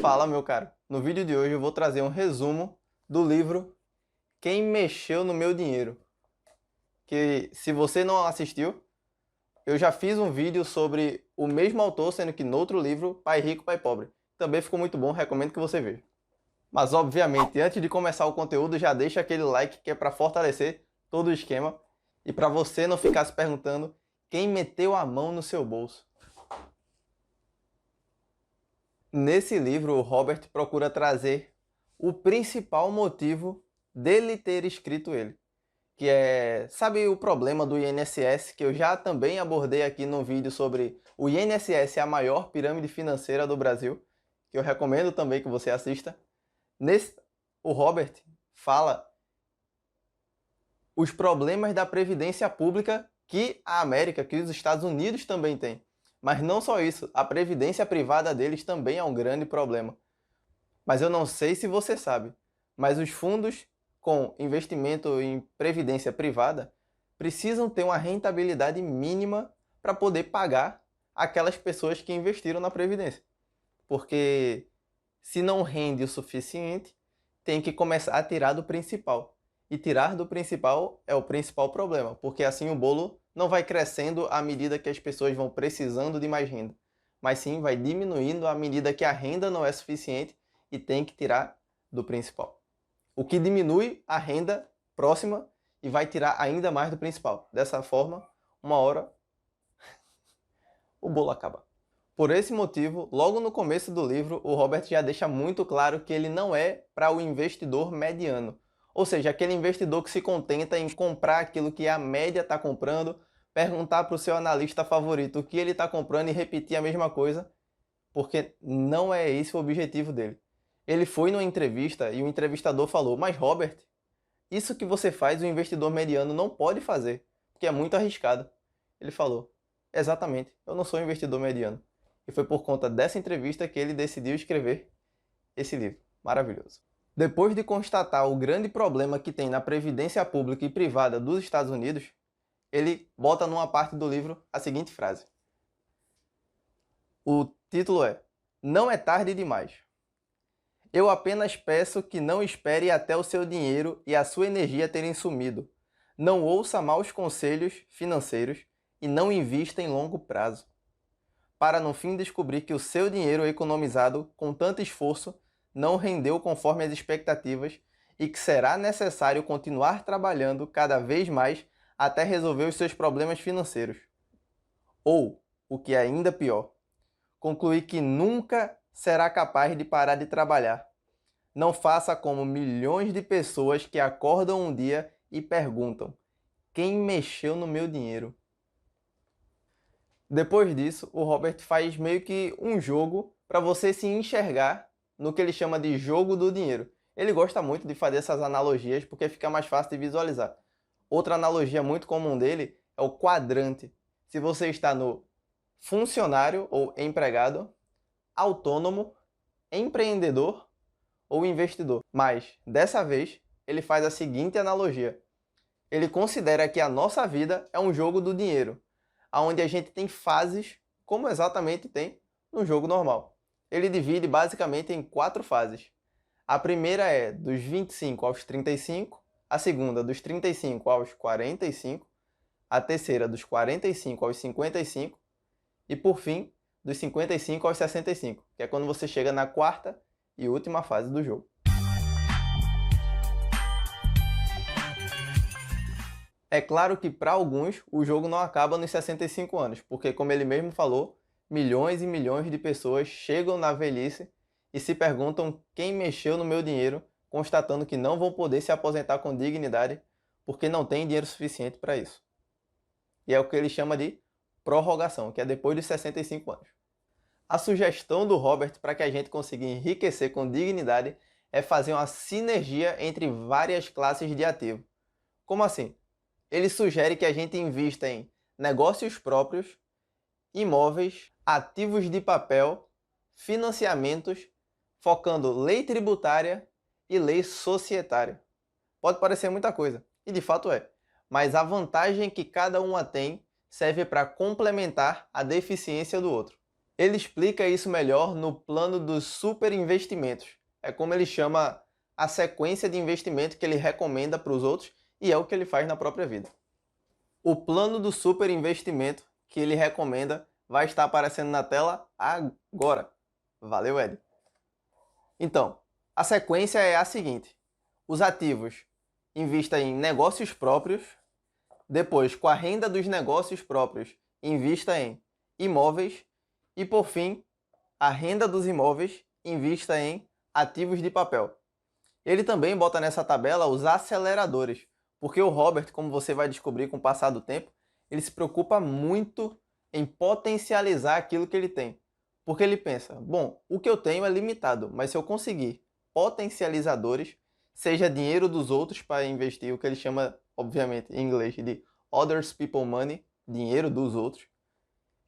Fala, meu caro. No vídeo de hoje eu vou trazer um resumo do livro Quem Mexeu no Meu Dinheiro. Que, se você não assistiu, eu já fiz um vídeo sobre o mesmo autor, sendo que no outro livro, Pai Rico, Pai Pobre. Também ficou muito bom, recomendo que você veja. Mas, obviamente, antes de começar o conteúdo, já deixa aquele like que é para fortalecer todo o esquema e para você não ficar se perguntando quem meteu a mão no seu bolso. Nesse livro, o Robert procura trazer o principal motivo dele ter escrito ele, que é, sabe o problema do INSS, que eu já também abordei aqui no vídeo sobre o INSS é a maior pirâmide financeira do Brasil, que eu recomendo também que você assista. O Robert fala os problemas da previdência pública que a América, que os Estados Unidos também têm. Mas não só isso, a previdência privada deles também é um grande problema. Mas eu não sei se você sabe, mas os fundos com investimento em previdência privada precisam ter uma rentabilidade mínima para poder pagar aquelas pessoas que investiram na previdência. Porque se não rende o suficiente, tem que começar a tirar do principal. E tirar do principal é o principal problema, porque assim o bolo não vai crescendo à medida que as pessoas vão precisando de mais renda, mas sim vai diminuindo à medida que a renda não é suficiente e tem que tirar do principal. O que diminui a renda próxima e vai tirar ainda mais do principal. Dessa forma, uma hora o bolo acaba. Por esse motivo, logo no começo do livro, o Robert já deixa muito claro que ele não é para o investidor mediano. Ou seja, aquele investidor que se contenta em comprar aquilo que a média está comprando, perguntar para o seu analista favorito o que ele está comprando e repetir a mesma coisa, porque não é esse o objetivo dele. Ele foi numa entrevista e o entrevistador falou: mas Robert, isso que você faz o investidor mediano não pode fazer, porque é muito arriscado. Ele falou: exatamente, eu não sou um investidor mediano. E foi por conta dessa entrevista que ele decidiu escrever esse livro maravilhoso. Depois de constatar o grande problema que tem na previdência pública e privada dos Estados Unidos, ele bota numa parte do livro a seguinte frase. O título é: Não é tarde demais. Eu apenas peço que não espere até o seu dinheiro e a sua energia terem sumido. Não ouça maus conselhos financeiros e não invista em longo prazo, para no fim descobrir que o seu dinheiro economizado com tanto esforço não rendeu conforme as expectativas e que será necessário continuar trabalhando cada vez mais até resolver os seus problemas financeiros. Ou, o que é ainda pior, concluir que nunca será capaz de parar de trabalhar. Não faça como milhões de pessoas que acordam um dia e perguntam: quem mexeu no meu dinheiro? Depois disso, o Robert faz meio que um jogo para você se enxergar no que ele chama de jogo do dinheiro. Ele gosta muito de fazer essas analogias porque fica mais fácil de visualizar. Outra analogia muito comum dele é o quadrante. Se você está no funcionário ou empregado, autônomo, empreendedor ou investidor. Mas, dessa vez, ele faz a seguinte analogia. Ele considera que a nossa vida é um jogo do dinheiro, onde a gente tem fases, como exatamente tem no jogo normal. Ele divide basicamente em 4 fases. A primeira é dos 25 aos 35, a segunda dos 35 aos 45, a terceira dos 45 aos 55 e, por fim, dos 55 aos 65, que é quando você chega na quarta e última fase do jogo. É claro que para alguns o jogo não acaba nos 65 anos, porque como ele mesmo falou, milhões e milhões de pessoas chegam na velhice e se perguntam quem mexeu no meu dinheiro, constatando que não vão poder se aposentar com dignidade porque não tem dinheiro suficiente para isso. E é o que ele chama de prorrogação, que é depois dos 65 anos. A sugestão do Robert para que a gente consiga enriquecer com dignidade é fazer uma sinergia entre várias classes de ativo. Como assim? Ele sugere que a gente invista em negócios próprios, imóveis, ativos de papel, financiamentos, focando lei tributária e lei societária. Pode parecer muita coisa, e de fato é, mas a vantagem que cada uma tem serve para complementar a deficiência do outro. Ele explica isso melhor no plano dos superinvestimentos. É como ele chama a sequência de investimento que ele recomenda para os outros e é o que ele faz na própria vida. O plano do superinvestimento que ele recomenda vai estar aparecendo na tela agora. Valeu, Ed. Então, a sequência é a seguinte. Os ativos invista em negócios próprios, depois, com a renda dos negócios próprios, invista em imóveis e, por fim, a renda dos imóveis invista em ativos de papel. Ele também bota nessa tabela os aceleradores, porque o Robert, como você vai descobrir com o passar do tempo, ele se preocupa muito em potencializar aquilo que ele tem. Porque ele pensa, bom, o que eu tenho é limitado, mas se eu conseguir potencializadores, seja dinheiro dos outros para investir, o que ele chama, obviamente, em inglês de others people money, dinheiro dos outros,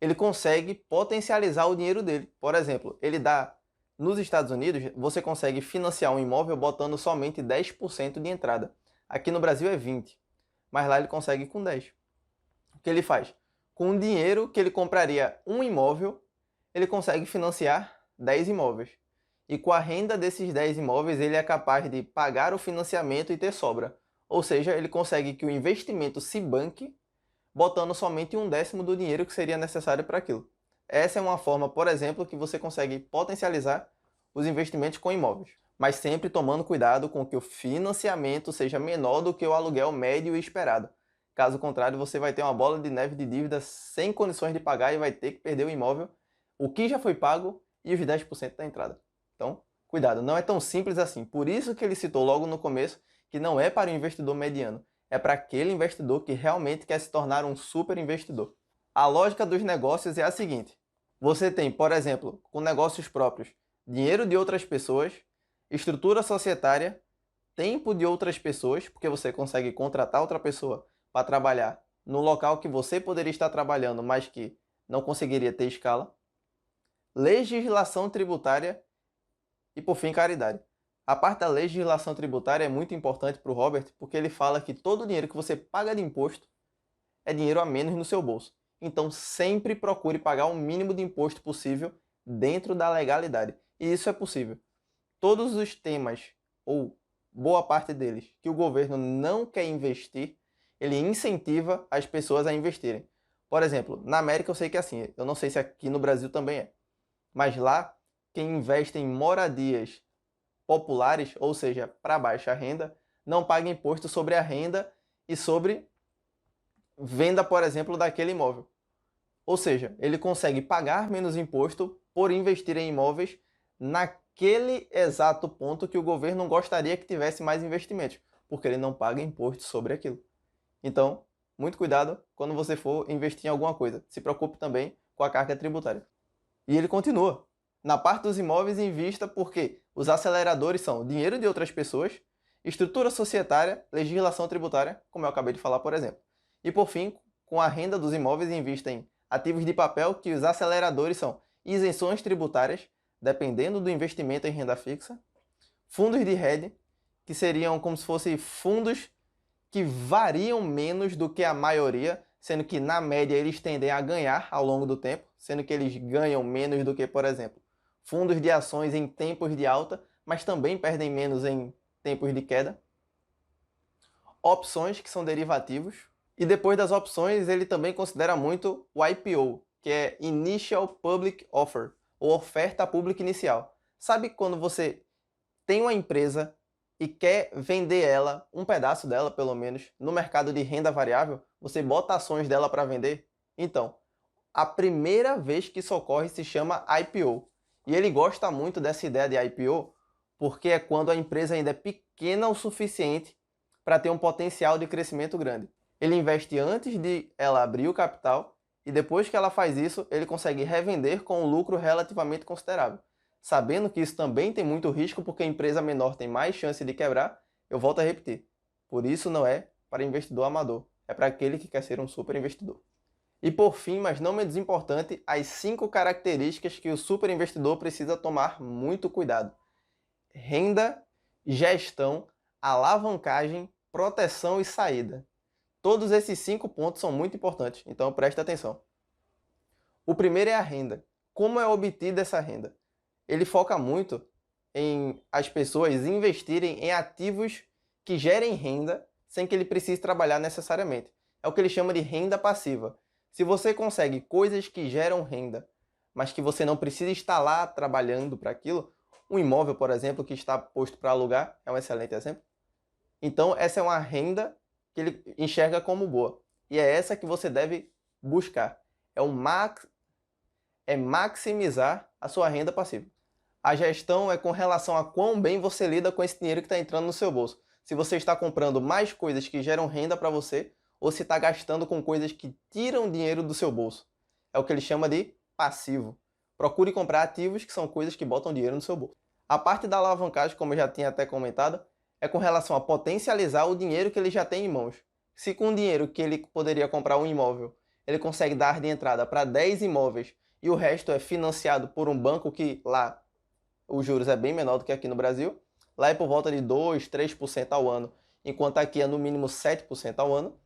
ele consegue potencializar o dinheiro dele. Por exemplo, ele dá, nos Estados Unidos, você consegue financiar um imóvel botando somente 10% de entrada. Aqui no Brasil é 20%, mas lá ele consegue com 10%. O que ele faz? Com o dinheiro que ele compraria um imóvel, ele consegue financiar 10 imóveis. E com a renda desses 10 imóveis, ele é capaz de pagar o financiamento e ter sobra. Ou seja, ele consegue que o investimento se banque, botando somente 1/10 do dinheiro que seria necessário para aquilo. Essa é uma forma, por exemplo, que você consegue potencializar os investimentos com imóveis. Mas sempre tomando cuidado com que o financiamento seja menor do que o aluguel médio esperado. Caso contrário, você vai ter uma bola de neve de dívidas sem condições de pagar e vai ter que perder o imóvel, o que já foi pago e os 10% da entrada. Então, cuidado, não é tão simples assim. Por isso que ele citou logo no começo que não é para o investidor mediano, é para aquele investidor que realmente quer se tornar um super investidor. A lógica dos negócios é a seguinte: você tem, por exemplo, com negócios próprios, dinheiro de outras pessoas, estrutura societária, tempo de outras pessoas, porque você consegue contratar outra pessoa para trabalhar no local que você poderia estar trabalhando, mas que não conseguiria ter escala, legislação tributária e, por fim, caridade. A parte da legislação tributária é muito importante para o Robert, porque ele fala que todo o dinheiro que você paga de imposto é dinheiro a menos no seu bolso. Então, sempre procure pagar o mínimo de imposto possível dentro da legalidade. E isso é possível. Todos os temas, ou boa parte deles, que o governo não quer investir, ele incentiva as pessoas a investirem. Por exemplo, na América eu sei que é assim, eu não sei se aqui no Brasil também é, mas lá, quem investe em moradias populares, ou seja, para baixa renda, não paga imposto sobre a renda e sobre venda, por exemplo, daquele imóvel. Ou seja, ele consegue pagar menos imposto por investir em imóveis naquele exato ponto que o governo gostaria que tivesse mais investimentos, porque ele não paga imposto sobre aquilo. Então, muito cuidado quando você for investir em alguma coisa. Se preocupe também com a carga tributária. E ele continua. Na parte dos imóveis, invista porque os aceleradores são dinheiro de outras pessoas, estrutura societária, legislação tributária, como eu acabei de falar, por exemplo. E por fim, com a renda dos imóveis, invista em ativos de papel, que os aceleradores são isenções tributárias, dependendo do investimento em renda fixa, fundos de hedge, que seriam como se fossem fundos que variam menos do que a maioria, sendo que na média eles tendem a ganhar ao longo do tempo, sendo que eles ganham menos do que, por exemplo, fundos de ações em tempos de alta, mas também perdem menos em tempos de queda. Opções, que são derivativos. E depois das opções, ele também considera muito o IPO, que é Initial Public Offer, ou oferta pública inicial. Sabe quando você tem uma empresa e quer vender ela, um pedaço dela pelo menos, no mercado de renda variável, você bota ações dela para vender? Então, a primeira vez que isso ocorre se chama IPO. E ele gosta muito dessa ideia de IPO porque é quando a empresa ainda é pequena o suficiente para ter um potencial de crescimento grande. Ele investe antes de ela abrir o capital e depois que ela faz isso, ele consegue revender com um lucro relativamente considerável. Sabendo que isso também tem muito risco porque a empresa menor tem mais chance de quebrar, eu volto a repetir. Por isso não é para investidor amador, é para aquele que quer ser um super investidor. E por fim, mas não menos importante, as 5 características que o super investidor precisa tomar muito cuidado: renda, gestão, alavancagem, proteção e saída. Todos esses 5 pontos são muito importantes, então preste atenção. O primeiro é a renda. Como é obtida essa renda? Ele foca muito em as pessoas investirem em ativos que gerem renda sem que ele precise trabalhar necessariamente. É o que ele chama de renda passiva. Se você consegue coisas que geram renda, mas que você não precisa estar lá trabalhando para aquilo, um imóvel, por exemplo, que está posto para alugar, é um excelente exemplo. Então, essa é uma renda que ele enxerga como boa. E é essa que você deve buscar. É maximizar a sua renda passiva. A gestão é com relação a quão bem você lida com esse dinheiro que está entrando no seu bolso. Se você está comprando mais coisas que geram renda para você, ou se está gastando com coisas que tiram dinheiro do seu bolso. É o que ele chama de passivo. Procure comprar ativos que são coisas que botam dinheiro no seu bolso. A parte da alavancagem, como eu já tinha até comentado, é com relação a potencializar o dinheiro que ele já tem em mãos. Se com o dinheiro que ele poderia comprar um imóvel, ele consegue dar de entrada para 10 imóveis e o resto é financiado por um banco que lá os juros é bem menor do que aqui no Brasil, lá é por volta de 2, 3% ao ano, enquanto aqui é no mínimo 7% ao ano,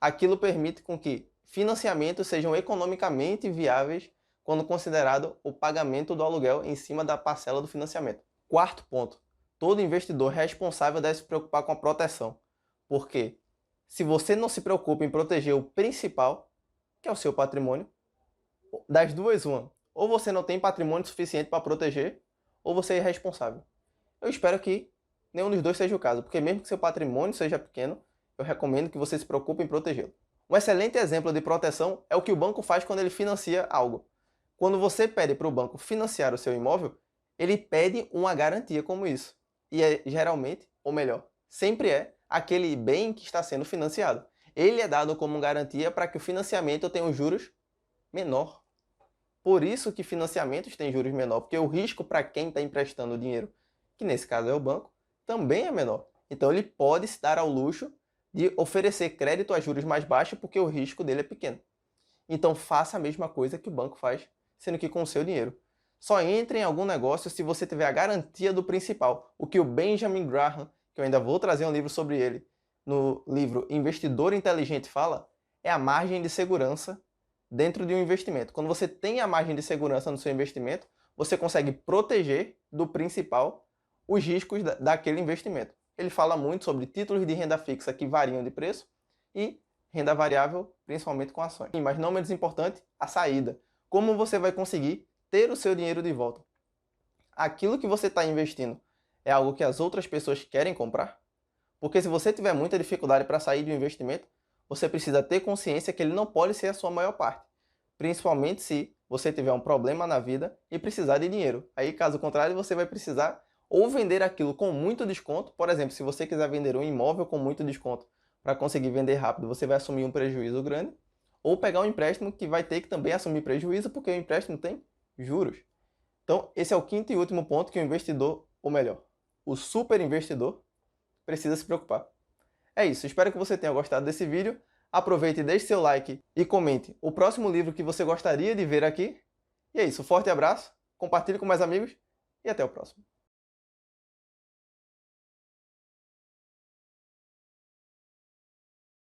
aquilo permite com que financiamentos sejam economicamente viáveis quando considerado o pagamento do aluguel em cima da parcela do financiamento. Quarto ponto, todo investidor responsável deve se preocupar com a proteção, porque se você não se preocupa em proteger o principal, que é o seu patrimônio, das duas uma, ou você não tem patrimônio suficiente para proteger, ou você é irresponsável. Eu espero que nenhum dos dois seja o caso, porque mesmo que seu patrimônio seja pequeno, eu recomendo que você se preocupe em protegê-lo. Um excelente exemplo de proteção é o que o banco faz quando ele financia algo. Quando você pede para o banco financiar o seu imóvel, ele pede uma garantia como isso. E é geralmente, ou melhor, sempre é aquele bem que está sendo financiado. Ele é dado como garantia para que o financiamento tenha os juros menor. Por isso que financiamentos têm juros menor, porque o risco para quem está emprestando o dinheiro, que nesse caso é o banco, também é menor. Então ele pode se dar ao luxo de oferecer crédito a juros mais baixos porque o risco dele é pequeno. Então faça a mesma coisa que o banco faz, sendo que com o seu dinheiro. Só entre em algum negócio se você tiver a garantia do principal. O que o Benjamin Graham, que eu ainda vou trazer um livro sobre ele, no livro Investidor Inteligente fala, é a margem de segurança dentro de um investimento. Quando você tem a margem de segurança no seu investimento, você consegue proteger do principal os riscos daquele investimento. Ele fala muito sobre títulos de renda fixa que variam de preço e renda variável, principalmente com ações. Mas não menos importante, a saída. Como você vai conseguir ter o seu dinheiro de volta? Aquilo que você está investindo é algo que as outras pessoas querem comprar? Porque se você tiver muita dificuldade para sair de um investimento, você precisa ter consciência que ele não pode ser a sua maior parte. Principalmente se você tiver um problema na vida e precisar de dinheiro. Aí, caso contrário, você vai precisar ou vender aquilo com muito desconto. Por exemplo, se você quiser vender um imóvel com muito desconto para conseguir vender rápido, você vai assumir um prejuízo grande. Ou pegar um empréstimo que vai ter que também assumir prejuízo, porque o empréstimo tem juros. Então, esse é o quinto e último ponto que o investidor, ou melhor, o super investidor, precisa se preocupar. É isso, espero que você tenha gostado desse vídeo. Aproveite e deixe seu like e comente o próximo livro que você gostaria de ver aqui. E é isso, forte abraço, compartilhe com mais amigos e até o próximo.